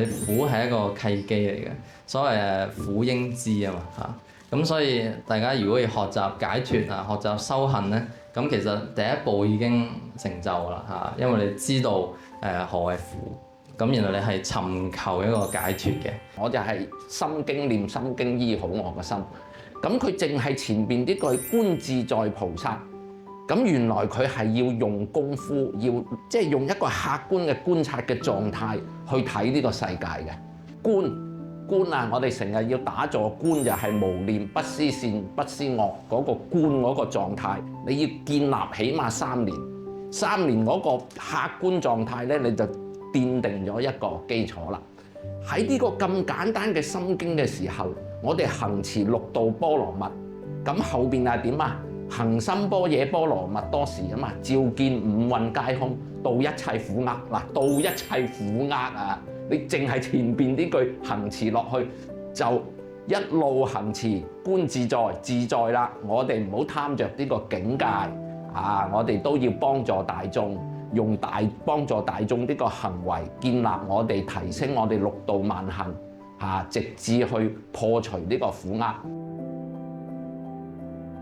苦係一個契機嚟嘅，所謂苦應知啊嘛嚇。咁所以大家如果要學習解脫啊，學習修行咧，咁其實第一步已經成就啦嚇，因為你知道何謂苦，咁然後你係尋求一個解脫嘅。我就係心經念心經醫好我個心，咁佢淨係前邊呢句觀自在菩薩。咁原來佢係要用功夫，要即係用一個客觀嘅觀察嘅狀態去睇呢個世界嘅觀啊！我哋成日要打坐觀，就係無念不思善不思惡嗰個觀嗰個狀態，你要建立起碼3年，3年嗰個客觀狀態咧，你就奠定咗一個基礎啦。喺呢個咁簡單嘅心經嘅時候，我哋行持六度波羅蜜，咁後邊係點啊？行深般若波羅蜜多時啊嘛，照見五蘊皆空，度一切苦厄。嗱，度一切苦厄啊！你淨係前邊呢句行持落去，就一路行持觀自在啦。我哋唔好貪着呢個境界啊！我哋都要幫助大眾，用幫助大眾呢個行為，建立我哋提升我哋六度萬行啊，直至去破除呢個苦厄。